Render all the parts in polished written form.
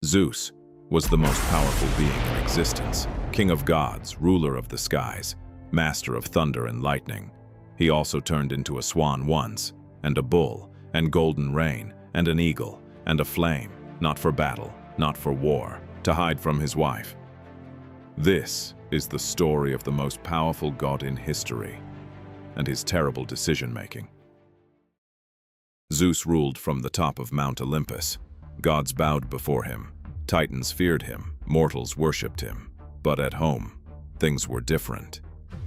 Zeus was the most powerful being in existence, king of gods, ruler of the skies, master of thunder and lightning. He also turned into a swan once, and a bull, and golden rain, and an eagle, and a flame, not for battle, not for war, to hide from his wife. This is the story of the most powerful god in history, and his terrible decision-making. Zeus ruled from the top of Mount Olympus. Gods bowed before him, titans feared him, mortals worshipped him. But at home, things were different.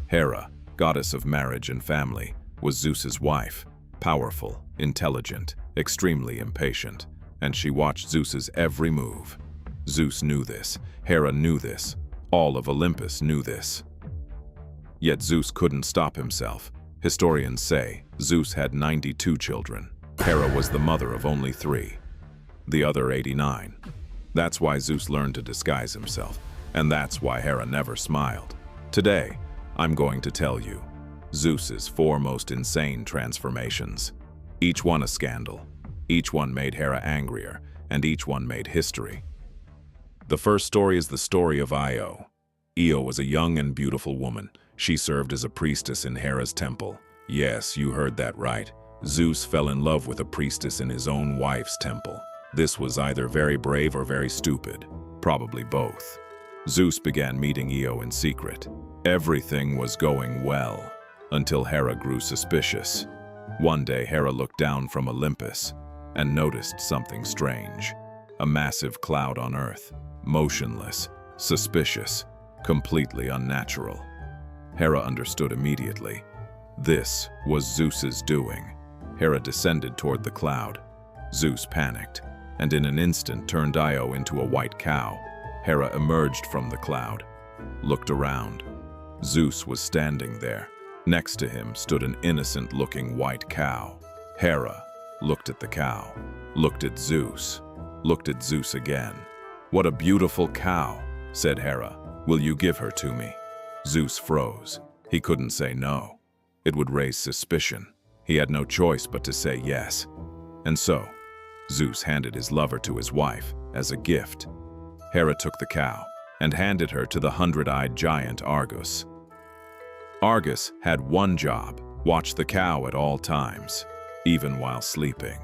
Hera, goddess of marriage and family, was Zeus's wife, powerful, intelligent, extremely impatient, and she watched Zeus's every move. Zeus knew this, Hera knew this, all of Olympus knew this. Yet Zeus couldn't stop himself. Historians say Zeus had 92 children. Hera was the mother of only 3. The other 89. That's why Zeus learned to disguise himself, and that's why Hera never smiled. Today, I'm going to tell you Zeus's 4 most insane transformations. Each one a scandal. Each one made Hera angrier, and each one made history. The first story is the story of Io. Io was a young and beautiful woman. She served as a priestess in Hera's temple. Yes, you heard that right. Zeus fell in love with a priestess in his own wife's temple. This was either very brave or very stupid, probably both. Zeus began meeting Io in secret. Everything was going well, until Hera grew suspicious. One day Hera looked down from Olympus and noticed something strange. A massive cloud on earth, motionless, suspicious, completely unnatural. Hera understood immediately. This was Zeus's doing. Hera descended toward the cloud. Zeus panicked, and in an instant turned Io into a white cow. Hera emerged from the cloud, looked around. Zeus was standing there. Next to him stood an innocent-looking white cow. Hera looked at the cow, looked at Zeus again. "What a beautiful cow," said Hera. "Will you give her to me?" Zeus froze. He couldn't say no. It would raise suspicion. He had no choice but to say yes. And so, Zeus handed his lover to his wife as a gift. Hera took the cow and handed her to the 100-eyed giant Argus. Argus had one job: watch the cow at all times, even while sleeping,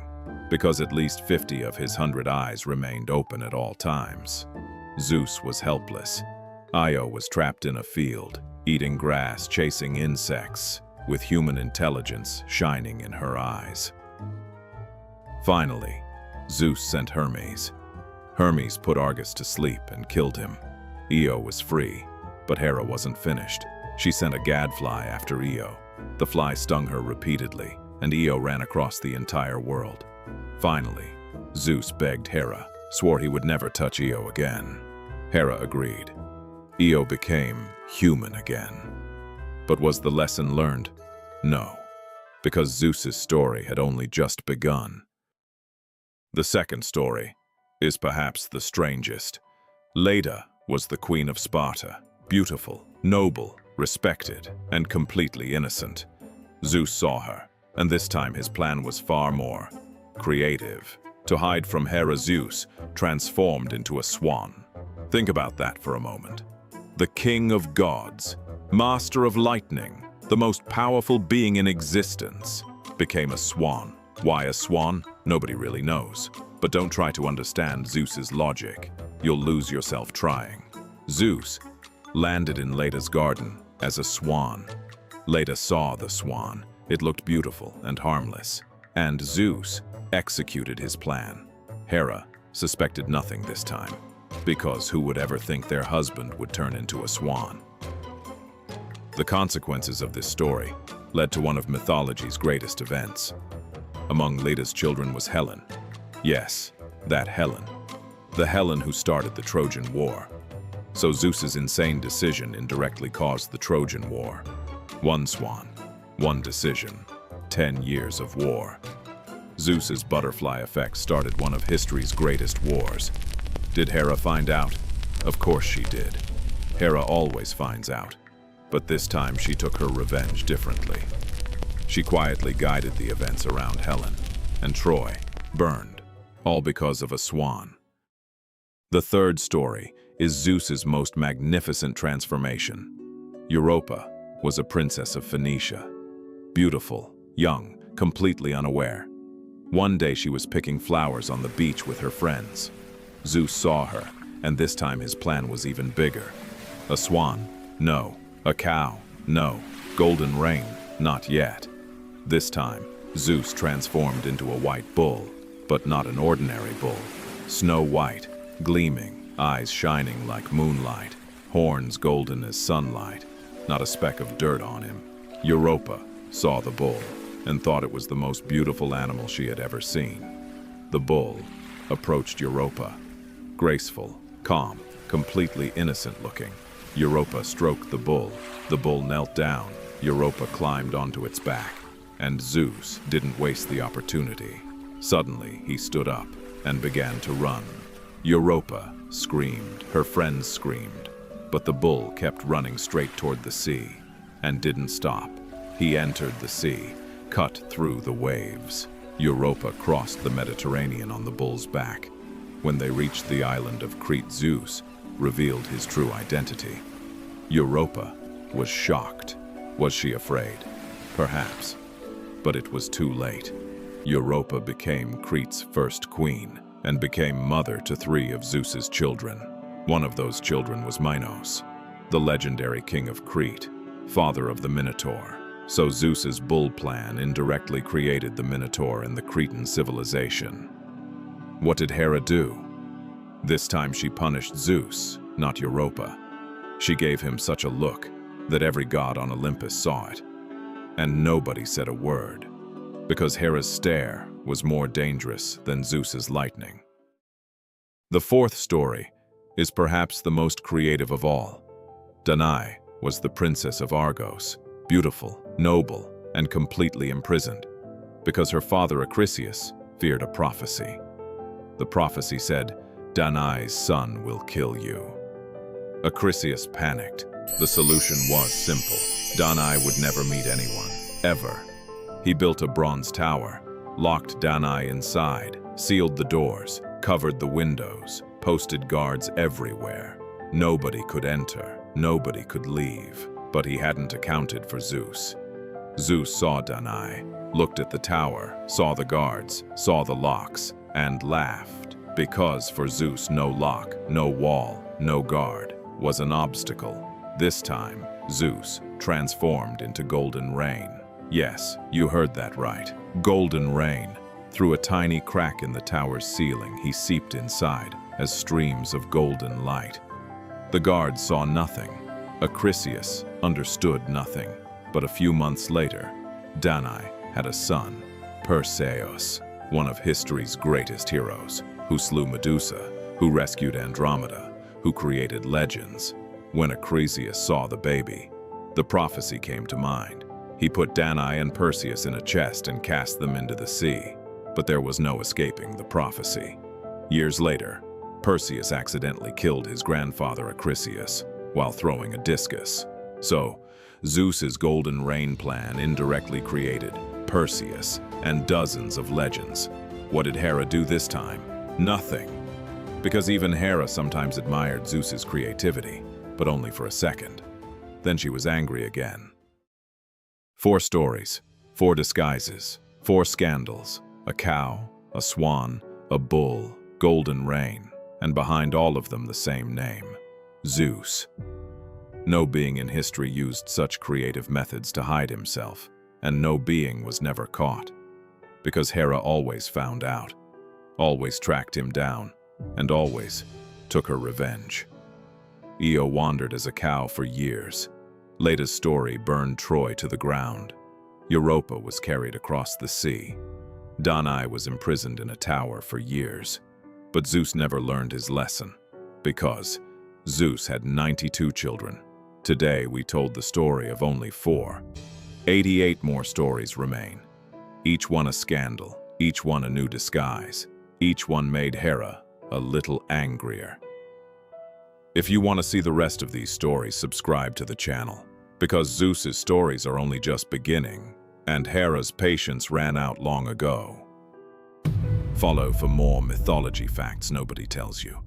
because at least 50 of his 100 eyes remained open at all times. Zeus was helpless. Io was trapped in a field, eating grass, chasing insects, with human intelligence shining in her eyes. Finally, Zeus sent Hermes. Hermes put Argus to sleep and killed him. Io was free, but Hera wasn't finished. She sent a gadfly after Io. The fly stung her repeatedly, and Io ran across the entire world. Finally, Zeus begged Hera, swore he would never touch Io again. Hera agreed. Io became human again. But was the lesson learned? No, because Zeus's story had only just begun. The second story is perhaps the strangest. Leda was the queen of Sparta, beautiful, noble, respected, and completely innocent. Zeus saw her, and this time his plan was far more creative. To hide from Hera, Zeus transformed into a swan. Think about that for a moment. The king of gods, master of lightning, the most powerful being in existence, became a swan. Why a swan? Nobody really knows. But don't try to understand Zeus's logic. You'll lose yourself trying. Zeus landed in Leda's garden as a swan. Leda saw the swan. It looked beautiful and harmless. And Zeus executed his plan. Hera suspected nothing this time, because who would ever think their husband would turn into a swan? The consequences of this story led to one of mythology's greatest events. Among Leda's children was Helen. Yes, that Helen. The Helen who started the Trojan War. So Zeus's insane decision indirectly caused the Trojan War. One swan, one decision, 10 years of war. Zeus's butterfly effect started one of history's greatest wars. Did Hera find out? Of course she did. Hera always finds out. But this time she took her revenge differently. She quietly guided the events around Helen, and Troy burned, all because of a swan. The third story is Zeus's most magnificent transformation. Europa was a princess of Phoenicia. Beautiful, young, completely unaware. One day she was picking flowers on the beach with her friends. Zeus saw her, and this time his plan was even bigger. A swan? No. A cow? No. Golden rain? Not yet. This time, Zeus transformed into a white bull, but not an ordinary bull. Snow white, gleaming, eyes shining like moonlight, horns golden as sunlight, not a speck of dirt on him. Europa saw the bull and thought it was the most beautiful animal she had ever seen. The bull approached Europa. Graceful, calm, completely innocent looking. Europa stroked the bull. The bull knelt down. Europa climbed onto its back. And Zeus didn't waste the opportunity. Suddenly, he stood up and began to run. Europa screamed. Her friends screamed. But the bull kept running straight toward the sea and didn't stop. He entered the sea, cut through the waves. Europa crossed the Mediterranean on the bull's back. When they reached the island of Crete, Zeus revealed his true identity. Europa was shocked. Was she afraid? Perhaps. But it was too late. Europa became Crete's first queen and became mother to 3 of Zeus's children. One of those children was Minos, the legendary king of Crete, father of the Minotaur. So Zeus's bull plan indirectly created the Minotaur and the Cretan civilization. What did Hera do? This time she punished Zeus, not Europa. She gave him such a look that every god on Olympus saw it. And nobody said a word, because Hera's stare was more dangerous than Zeus's lightning. The fourth story is perhaps the most creative of all. Danae was the princess of Argos, beautiful, noble, and completely imprisoned, because her father Acrisius feared a prophecy. The prophecy said, "Danae's son will kill you." Acrisius panicked. The solution was simple. Danae would never meet anyone, ever. He built a bronze tower, locked Danae inside, sealed the doors, covered the windows, posted guards everywhere. Nobody could enter, nobody could leave, but he hadn't accounted for Zeus. Zeus saw Danae, looked at the tower, saw the guards, saw the locks, and laughed, because for Zeus no lock, no wall, no guard was an obstacle. This time, Zeus transformed into golden rain. Yes, you heard that right. Golden rain. Through a tiny crack in the tower's ceiling, he seeped inside as streams of golden light. The guards saw nothing. Acrisius understood nothing. But a few months later, Danae had a son, Perseus, one of history's greatest heroes, who slew Medusa, who rescued Andromeda, who created legends. When Acrisius saw the baby, the prophecy came to mind. He put Danae and Perseus in a chest and cast them into the sea. But there was no escaping the prophecy. Years later, Perseus accidentally killed his grandfather Acrisius while throwing a discus. So, Zeus's golden rain plan indirectly created Perseus and dozens of legends. What did Hera do this time? Nothing. Because even Hera sometimes admired Zeus's creativity, but only for a second. Then she was angry again. 4 stories, 4 disguises, 4 scandals, a cow, a swan, a bull, golden rain, and behind all of them the same name, Zeus. No being in history used such creative methods to hide himself, and no being was never caught. Because Hera always found out, always tracked him down, and always took her revenge. Io wandered as a cow for years. Leda's story burned Troy to the ground. Europa was carried across the sea. Danae was imprisoned in a tower for years. But Zeus never learned his lesson, because Zeus had 92 children. Today we told the story of only 4. 88 more stories remain. Each one a scandal, each one a new disguise. Each one made Hera a little angrier. If you want to see the rest of these stories, subscribe to the channel, because Zeus's stories are only just beginning, and Hera's patience ran out long ago. Follow for more mythology facts nobody tells you.